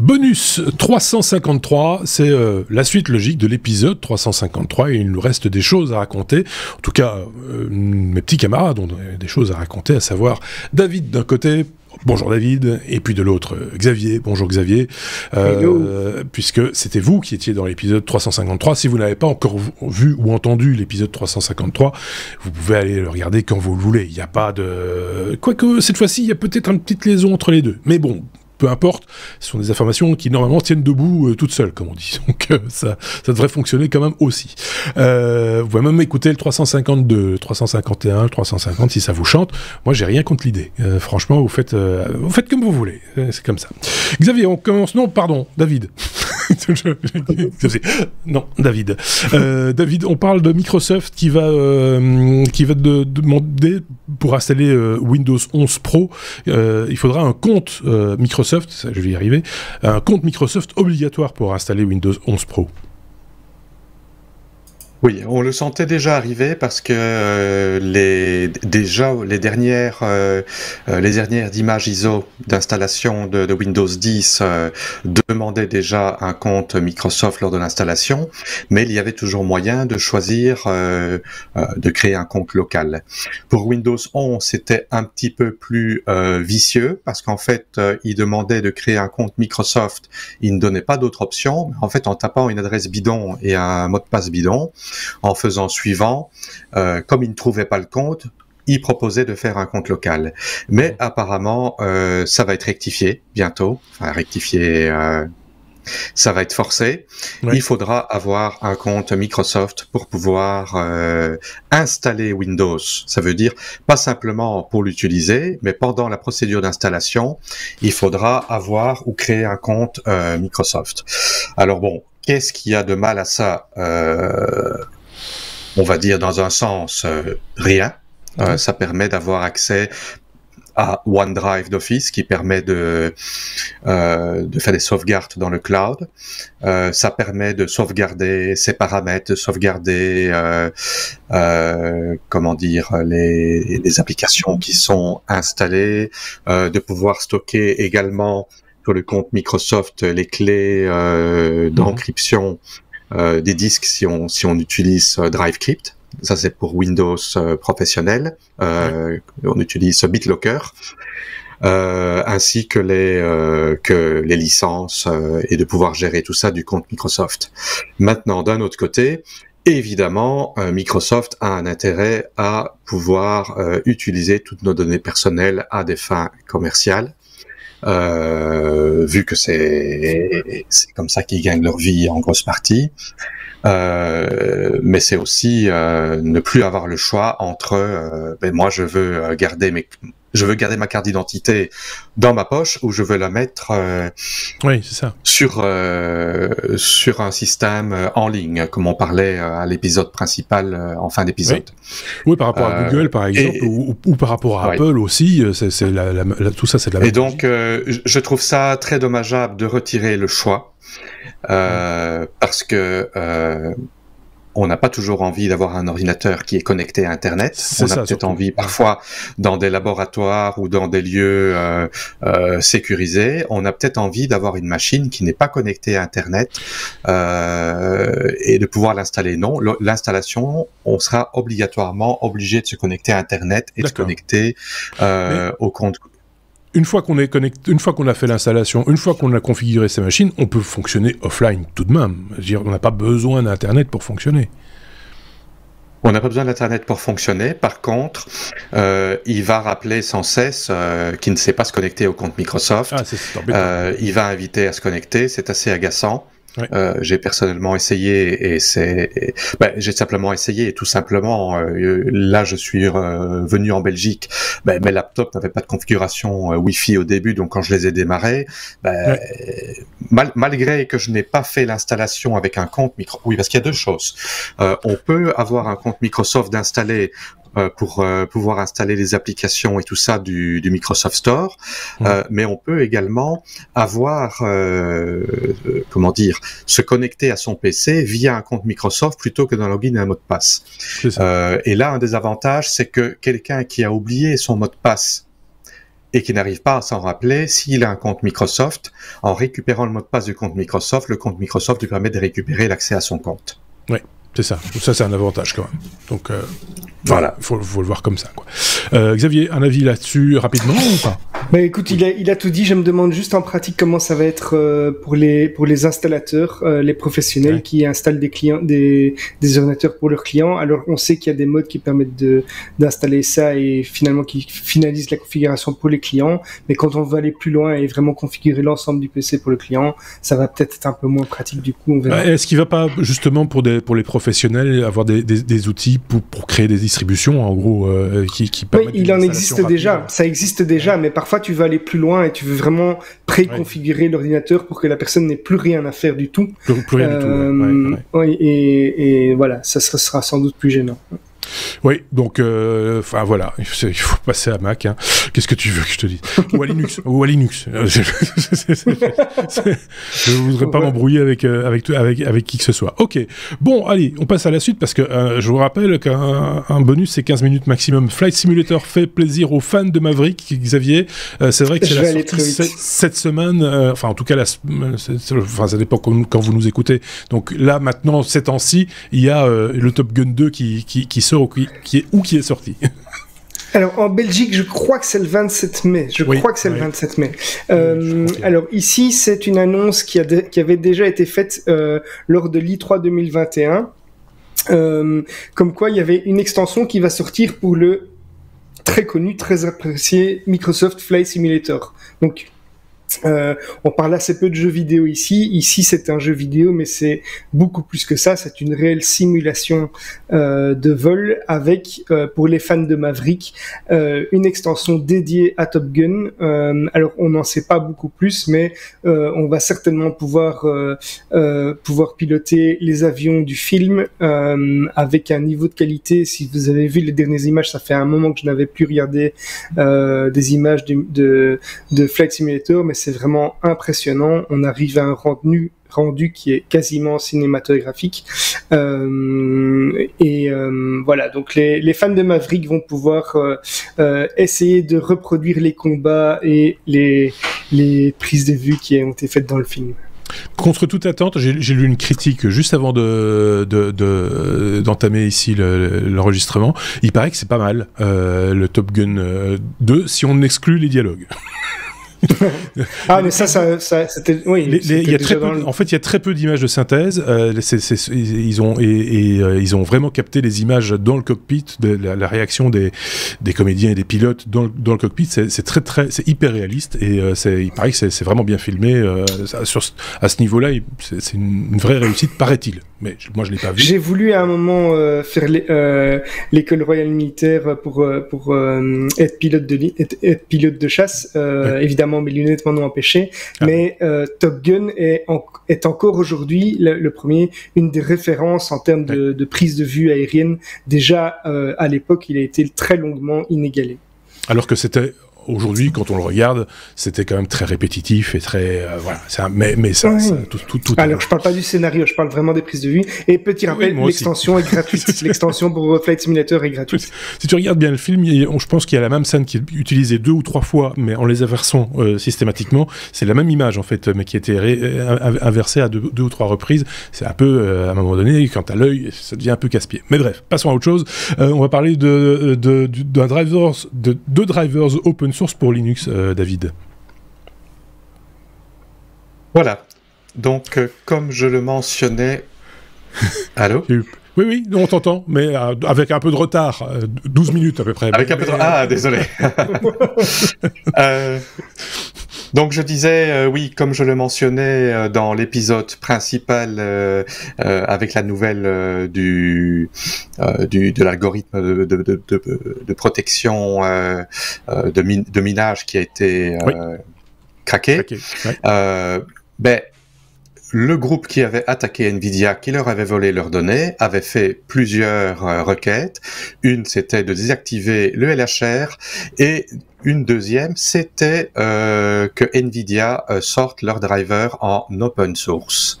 Bonus 353, c'est la suite logique de l'épisode 353 et il nous reste des choses à raconter. En tout cas, mes petits camarades ont des choses à raconter, à savoir David d'un côté. Bonjour David, et puis de l'autre Xavier, bonjour Xavier, puisque c'était vous qui étiez dans l'épisode 353. Si vous n'avez pas encore vu ou entendu l'épisode 353, vous pouvez aller le regarder quand vous le voulez. Il n'y a pas de... Quoique, cette fois-ci, il y a peut-être une petite liaison entre les deux. Mais bon, peu importe, ce sont des informations qui normalement tiennent debout toutes seules, comme on dit. Donc ça devrait fonctionner quand même aussi. Vous pouvez même écouter le 352, le 351, le 350 si ça vous chante. Moi, j'ai rien contre l'idée. Franchement, vous faites comme vous voulez. C'est comme ça. Xavier, on commence... Non, pardon, David. Non, David. David, on parle de Microsoft qui va demander pour installer Windows 11 Pro, il faudra un compte Microsoft, ça, je vais y arriver, un compte Microsoft obligatoire pour installer Windows 11 Pro. Oui, on le sentait déjà arriver parce que les dernières images ISO d'installation de Windows 10 demandaient déjà un compte Microsoft lors de l'installation, mais il y avait toujours moyen de choisir de créer un compte local. Pour Windows 11, c'était un petit peu plus vicieux parce qu'en fait, il demandait de créer un compte Microsoft, il ne donnait pas d'autre option. En fait, en tapant une adresse bidon et un mot de passe bidon, en faisant suivant, comme il ne trouvait pas le compte, il proposait de faire un compte local. Mais apparemment, ça va être rectifié bientôt. Enfin, ça va être forcé. Ouais. Il faudra avoir un compte Microsoft pour pouvoir installer Windows. Ça veut dire pas simplement pour l'utiliser, mais pendant la procédure d'installation, il faudra avoir ou créer un compte Microsoft. Alors bon, qu'est-ce qu'il y a de mal à ça? On va dire dans un sens rien. Ça permet d'avoir accès à OneDrive d'Office qui permet de faire des sauvegardes dans le cloud. Ça permet de sauvegarder ses paramètres, de sauvegarder les applications qui sont installées, de pouvoir stocker également sur le compte Microsoft les clés d'encryption des disques si on utilise DriveCrypt. Ça, c'est pour Windows professionnel. On utilise BitLocker, ainsi que les licences et de pouvoir gérer tout ça du compte Microsoft. Maintenant, d'un autre côté, évidemment, Microsoft a un intérêt à pouvoir utiliser toutes nos données personnelles à des fins commerciales. Vu que c'est comme ça qu'ils gagnent leur vie en grosse partie. Mais c'est aussi ne plus avoir le choix entre moi je veux garder ma carte d'identité dans ma poche ou je veux la mettre oui, c'est ça. sur un système en ligne, comme on parlait à l'épisode principal en fin d'épisode. Oui, par rapport à Google par exemple, ou par rapport à Apple aussi, c'est tout ça c'est de la même. Et donc je trouve ça très dommageable de retirer le choix. Parce que on n'a pas toujours envie d'avoir un ordinateur qui est connecté à Internet. On a peut-être envie, parfois, dans des laboratoires ou dans des lieux sécurisés, on a peut-être envie d'avoir une machine qui n'est pas connectée à Internet et de pouvoir l'installer. Non, l'installation, on sera obligatoirement obligé de se connecter à Internet et de se connecter au compte. Une fois qu'on est connecté, une fois qu'on a fait l'installation, une fois qu'on a configuré ces machines, on peut fonctionner offline tout de même. Je veux dire, on n'a pas besoin d'Internet pour fonctionner. On n'a pas besoin d'Internet pour fonctionner. Par contre, il va rappeler sans cesse qu'il ne sait pas se connecter au compte Microsoft. Ah, c'est embêtant. Il va inviter à se connecter. C'est assez agaçant. Ouais. J'ai personnellement essayé et j'ai simplement essayé et tout simplement là je suis venu en Belgique, mes laptops n'avaient pas de configuration Wi-Fi au début, donc quand je les ai démarrés, malgré que je n'ai pas fait l'installation avec un compte oui, parce qu'il y a deux choses. On peut avoir un compte Microsoft installé pour pouvoir installer les applications et tout ça du Microsoft Store, mais on peut également avoir se connecter à son PC via un compte Microsoft plutôt que d'un login et un mot de passe. Et là, un des avantages, c'est que quelqu'un qui a oublié son mot de passe et qui n'arrive pas à s'en rappeler, s'il a un compte Microsoft, en récupérant le mot de passe du compte Microsoft lui permet de récupérer l'accès à son compte. Oui, c'est ça. Ça, c'est un avantage quand même. Donc, voilà. Faut le voir comme ça, quoi. Xavier, un avis là-dessus rapidement ou pas? Bah écoute, il a tout dit. Je me demande juste en pratique comment ça va être pour les installateurs, les professionnels qui installent des ordinateurs pour leurs clients. Alors on sait qu'il y a des modes qui permettent d'installer ça et finalement qui finalisent la configuration pour les clients. Mais quand on veut aller plus loin et vraiment configurer l'ensemble du PC pour le client, ça va peut-être être un peu moins pratique du coup. On verra. Est-ce qu'il ne va pas justement pour les professionnels avoir des outils pour créer des distributions en gros qui permettent il en existe déjà. Ça existe déjà, mais parfois tu veux aller plus loin et tu veux vraiment préconfigurer l'ordinateur pour que la personne n'ait plus rien à faire du tout. Plus rien du tout. Et voilà, ça sera sans doute plus gênant. Oui, donc, voilà, il faut passer à Mac. Hein. Qu'est-ce que tu veux que je te dise? Ou à Linux. Je ne voudrais pas m'embrouiller avec qui que ce soit. Ok, bon, allez, on passe à la suite parce que je vous rappelle qu'un bonus, c'est 15 minutes maximum. Flight Simulator fait plaisir aux fans de Maverick, Xavier. C'est vrai que c'est la sortie cette semaine, en tout cas, ça dépend quand vous nous écoutez. Donc là, maintenant, ces temps-ci, il y a le Top Gun 2 qui sort qui est sorti. Alors, en Belgique, je crois que c'est le 27 mai. Alors, ici, c'est une annonce qui avait déjà été faite lors de l'E3 2021. Comme quoi, il y avait une extension qui va sortir pour le très connu, très apprécié Microsoft Flight Simulator. Donc, on parle assez peu de jeux vidéo ici. Ici, c'est un jeu vidéo, mais c'est beaucoup plus que ça. C'est une réelle simulation de vol avec, pour les fans de Maverick, une extension dédiée à Top Gun. Alors, on n'en sait pas beaucoup plus, mais on va certainement pouvoir piloter les avions du film avec un niveau de qualité. Si vous avez vu les dernières images, ça fait un moment que je n'avais plus regardé des images de Flight Simulator, mais c'est vraiment impressionnant. On arrive à un rendu qui est quasiment cinématographique. Voilà, donc les fans de Maverick vont pouvoir essayer de reproduire les combats et les prises de vue qui ont été faites dans le film. Contre toute attente, j'ai lu une critique juste avant d'entamer ici l'enregistrement. Il paraît que c'est pas mal, le Top Gun 2, si on exclut les dialogues. Mais ça c'était oui. En fait, il y a très peu d'images de synthèse. Ils ont vraiment capté les images dans le cockpit, la réaction des comédiens et des pilotes dans le cockpit. C'est hyper réaliste et il paraît que c'est vraiment bien filmé. À ce niveau-là, c'est une vraie réussite, paraît-il. Mais moi, je l'ai pas vu. J'ai voulu à un moment faire l'école royale militaire pour être pilote de chasse. Évidemment, mes lunettes m'en ont empêché. Mais Top Gun est encore aujourd'hui le premier, une des références en termes de prise de vue aérienne. Déjà, à l'époque, il a été très longuement inégalé. Alors que c'était... Aujourd'hui, quand on le regarde, c'était quand même très répétitif et très voilà. Mais ça, tout. Alors, je parle pas du scénario, je parle vraiment des prises de vue. Et petit rappel, l'extension est gratuite. L'extension pour Flight Simulator est gratuite. Si tu regardes bien le film, je pense qu'il y a la même scène qui est utilisée 2 ou 3 fois, mais en les inversant systématiquement. C'est la même image en fait, mais qui a été inversée à 2 ou 3 reprises. C'est un peu, à un moment donné, quand t'as l'œil, ça devient un peu casse-pied. Mais bref, passons à autre chose. On va parler de deux drivers open source pour Linux, David. Voilà. Donc, comme je le mentionnais... Allô ? Oui, on t'entend, mais avec un peu de retard, 12 minutes à peu près. Avec un peu de retard, désolé. Donc je disais, oui, comme je le mentionnais dans l'épisode principal avec la nouvelle de l'algorithme de protection de minage qui a été craqué. Le groupe qui avait attaqué Nvidia, qui leur avait volé leurs données, avait fait plusieurs requêtes. Une, c'était de désactiver le LHR, et une deuxième, c'était que Nvidia sorte leur driver en open source.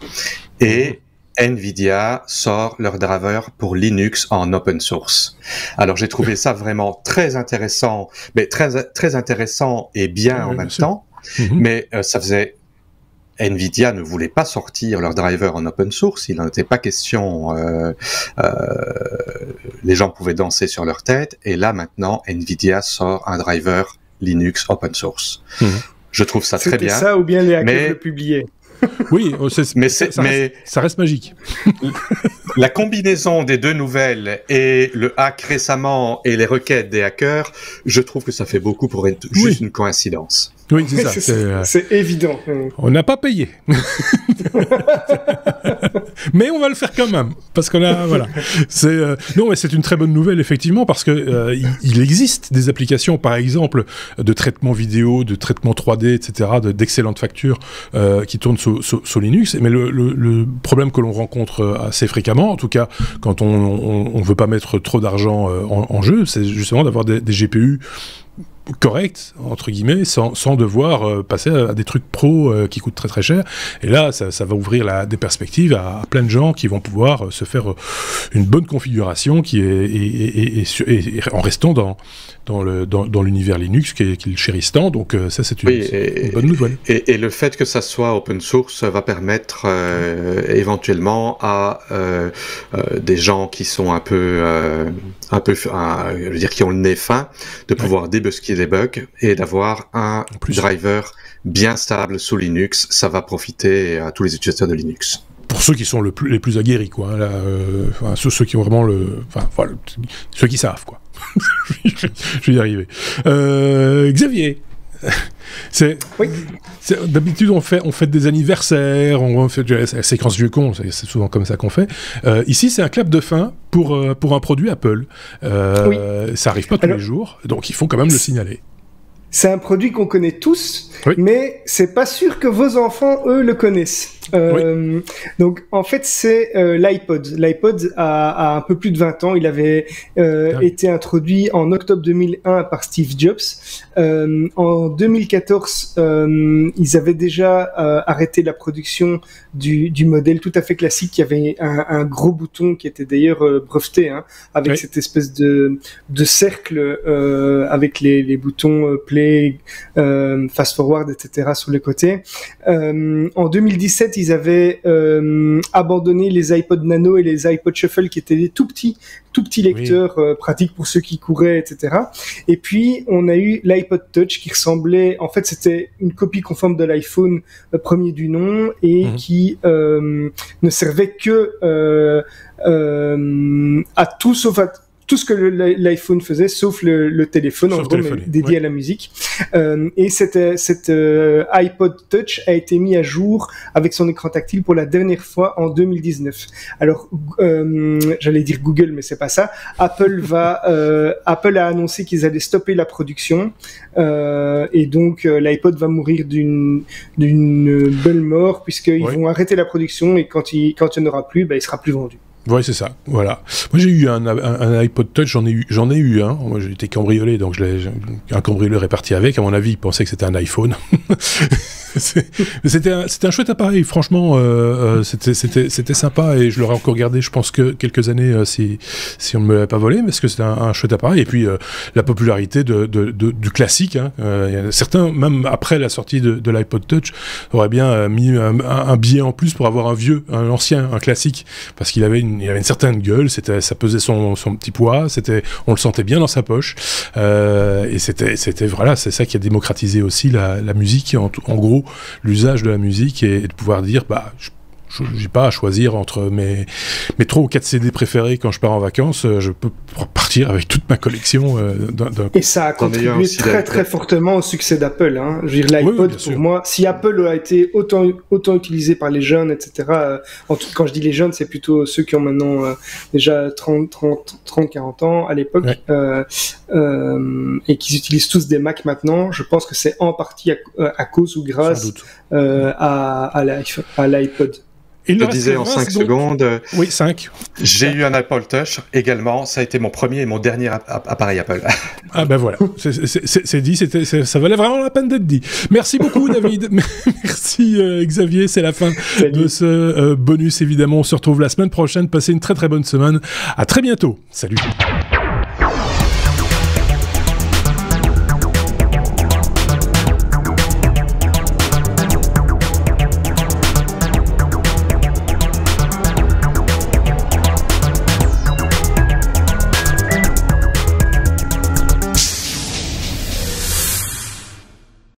Et Nvidia sort leur driver pour Linux en open source. Alors j'ai trouvé ça vraiment très intéressant, mais très intéressant et bien en même temps. Mais ça faisait... Nvidia ne voulait pas sortir leur driver en open source, il n'en était pas question, les gens pouvaient danser sur leur tête, et là maintenant Nvidia sort un driver Linux open source. Je trouve ça très bien. C'était ça ou bien les hackers le publiaient? Oui, ça reste magique. La combinaison des deux nouvelles et le hack récemment et les requêtes des hackers, je trouve que ça fait beaucoup pour être juste une coïncidence. Oui, c'est ça. C'est évident. On n'a pas payé. Mais on va le faire quand même. Parce qu'on a, voilà. Non, mais c'est une très bonne nouvelle, effectivement, parce que il existe des applications, par exemple, de traitement vidéo, de traitement 3D, etc., d'excellentes factures qui tournent sous Linux. Mais le problème que l'on rencontre assez fréquemment, en tout cas, quand on veut pas mettre trop d'argent en jeu, c'est justement d'avoir des GPU correct, entre guillemets, sans devoir passer à des trucs pro qui coûtent très très cher. Et là, ça va ouvrir des perspectives à plein de gens qui vont pouvoir se faire une bonne configuration qui est en restant dans l'univers Linux qu'ils chérissent tant. Donc ça, c'est une bonne nouvelle. Et le fait que ça soit open source va permettre éventuellement à des gens qui sont un peu je veux dire, qui ont le nez fin, de pouvoir débusquer des bugs et d'avoir un driver bien stable sous Linux. Ça va profiter à tous les utilisateurs de Linux. Pour ceux qui sont les plus aguerris, quoi. Là, ceux qui ont vraiment ceux qui savent, quoi. Je vais y arriver. Xavier. D'habitude on fait des anniversaires, on fait la séquence vieux con, c'est souvent comme ça qu'on fait. Ici c'est un clap de fin pour un produit Apple. Ça arrive pas tous les jours, donc il faut quand même le signaler. C'est un produit qu'on connaît tous, mais c'est pas sûr que vos enfants, eux, le connaissent. Donc, en fait, c'est l'iPod. L'iPod a un peu plus de 20 ans. Il avait été introduit en octobre 2001 par Steve Jobs. En 2014, ils avaient déjà arrêté la production du modèle tout à fait classique. Il y avait un gros bouton qui était d'ailleurs breveté, avec cette espèce de cercle avec les boutons play, fast forward, etc. sur les côtés. En 2017, ils avaient abandonné les iPod Nano et les iPod Shuffle qui étaient des tout petits lecteurs pratiques pour ceux qui couraient, etc. Et puis on a eu l'iPod Touch qui ressemblait, en fait c'était une copie conforme de l'iPhone premier du nom et qui ne servait que à tout sauf à tout ce que l'iPhone faisait, sauf le téléphone, en gros, dédié à la musique. Et cet iPod Touch a été mis à jour avec son écran tactile pour la dernière fois en 2019. Alors, j'allais dire Google, mais c'est pas ça. Apple a annoncé qu'ils allaient stopper la production, et donc l'iPod va mourir d'une belle mort, puisqu'ils vont arrêter la production, et quand il n'y en aura plus, il sera plus vendu. Oui, c'est ça, voilà. Moi, j'ai eu un iPod Touch, j'en ai eu un. Moi, j'ai été cambriolé, donc un cambrioleur est parti avec. À mon avis, il pensait que c'était un iPhone. C'était un chouette appareil, franchement, c'était sympa, et je l'aurais encore gardé, je pense, que quelques années si on ne me l'avait pas volé, parce que c'était un chouette appareil. Et puis, la popularité du classique, certains, même après la sortie de l'iPod Touch, auraient bien mis un billet en plus pour avoir un ancien, un classique, parce qu'il avait une certaine gueule, ça pesait son petit poids, on le sentait bien dans sa poche, et c'était voilà, c'est ça qui a démocratisé aussi la musique, en gros l'usage de la musique, et de pouvoir dire j'ai pas à choisir entre mes 3 ou 4 CD préférés quand je pars en vacances, je peux partir avec toute ma collection Et ça a contribué très très fortement au succès d'Apple. Je veux dire, l'iPod, pour moi, si Apple a été autant utilisé par les jeunes, etc., quand je dis les jeunes, c'est plutôt ceux qui ont maintenant déjà 30-40 ans à l'époque, et qui utilisent tous des Mac maintenant, je pense que c'est en partie à cause ou grâce à l'iPod. Il je nous disais en reste 5 secondes. Oui, 5. J'ai eu un Apple Touch également. Ça a été mon premier et mon dernier appareil Apple. Ah ben voilà, c'est dit, ça valait vraiment la peine d'être dit. Merci beaucoup David, merci Xavier, c'est la fin de ce bonus évidemment. On se retrouve la semaine prochaine, passez une très très bonne semaine. À très bientôt, salut.